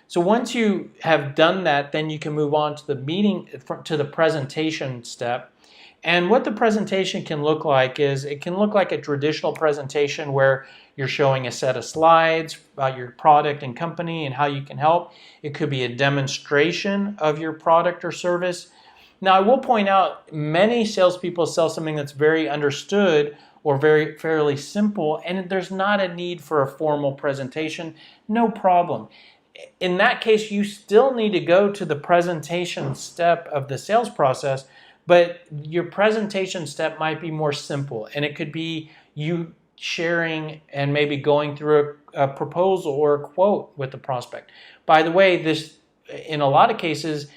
So once you have done that, then you can move on to the presentation step. And what the presentation can look like is it can look like a traditional presentation where you're showing a set of slides about your product and company and how you can help. It could be a demonstration of your product or service. Now, I will point out many salespeople sell something that's very understood or fairly simple, and there's not a need for a formal presentation. No problem. In that case, you still need to go to the presentation step of the sales process, but your presentation step might be more simple, and it could be you sharing and maybe going through a proposal or a quote with the prospect. By the way, this, in a lot of cases,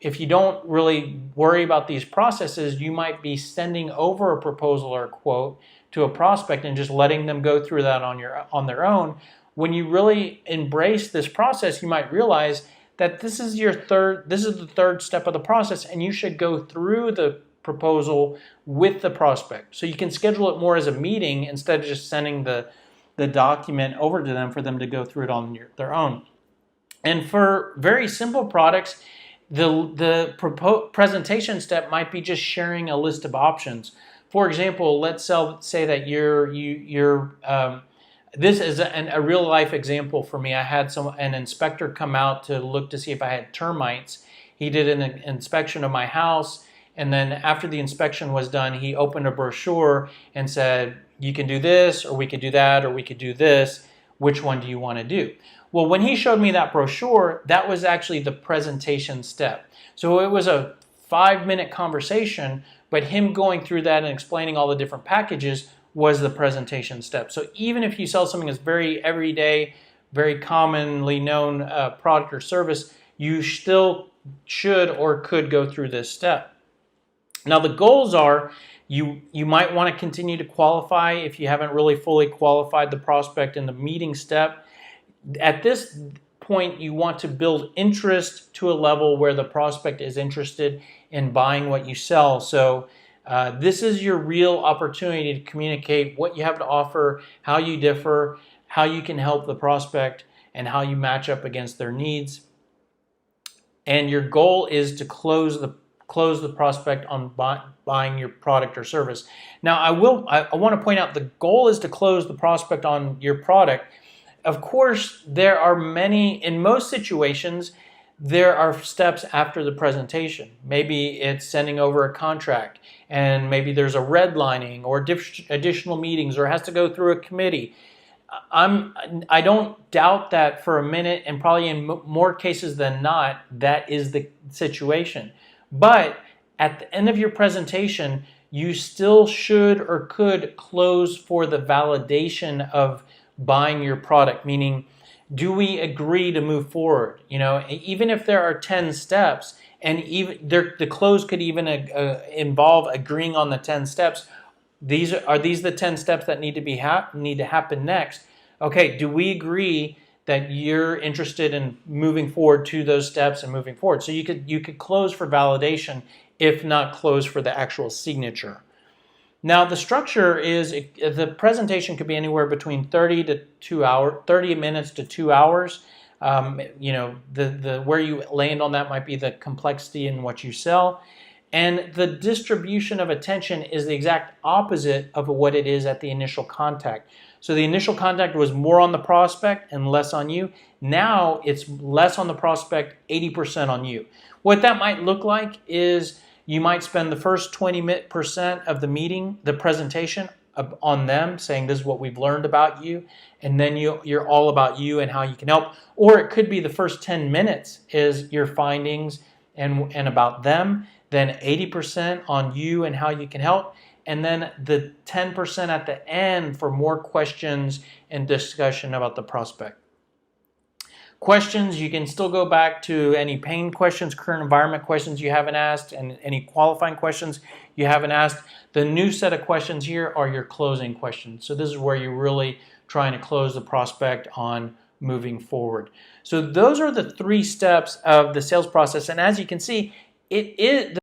if you don't really worry about these processes, you might be sending over a proposal or a quote to a prospect and just letting them go through that on their own. When you really embrace this process, you might realize that this is the third step of the process, and you should go through the proposal with the prospect. So you can schedule it more as a meeting instead of just sending the document over to them for them to go through it on their own. And for very simple products, the presentation step might be just sharing a list of options. For example, let's say that this is a real life example for me. I had an inspector come out to look to see if I had termites. He did an inspection of my house, and then after the inspection was done, he opened a brochure and said, you can do this, or we could do that, or we could do this. Which one do you want to do? Well, when he showed me that brochure, that was actually the presentation step. So it was a 5-minute conversation, but him going through that and explaining all the different packages was the presentation step. So even if you sell something that's very everyday, very commonly known product or service, you still should or could go through this step. Now the goals are, you might want to continue to qualify if you haven't really fully qualified the prospect in the meeting step. At this point, you want to build interest to a level where the prospect is interested in buying what you sell. So this is your real opportunity to communicate what you have to offer, how you differ, how you can help the prospect, and how you match up against their needs. And your goal is to close the prospect on buying your product or service. Now, I want to point out the goal is to close the prospect on your product. Of course, there are in most situations, there are steps after the presentation. Maybe it's sending over a contract, and maybe there's a redlining or additional meetings, or has to go through a committee. I don't doubt that for a minute, and probably in more cases than not, that is the situation. But at the end of your presentation, you still should or could close for the validation of buying your product, meaning, do we agree to move forward? Even if there are 10 steps, and even the close could even involve agreeing on the 10 steps. Are these the 10 steps that need to happen next? Okay, do we agree that you're interested in moving forward to those steps and moving forward? So you could close for validation, if not close for the actual signature. Now the structure is, the presentation could be anywhere between 30 minutes to 2 hours. Where you land on that might be the complexity in what you sell. And the distribution of attention is the exact opposite of what it is at the initial contact. So the initial contact was more on the prospect and less on you. Now it's less on the prospect, 80% on you. What that might look like is you might spend the first 20% of the meeting, the presentation, on them, saying this is what we've learned about you, and then you're all about you and how you can help. Or it could be the first 10 minutes is your findings and about them, then 80% on you and how you can help, and then the 10% at the end for more questions and discussion about the prospect. Questions, you can still go back to any pain questions, current environment questions you haven't asked, and any qualifying questions you haven't asked. The new set of questions here are your closing questions. So this is where you're really trying to close the prospect on moving forward. So those are the 3 steps of the sales process. And as you can see, the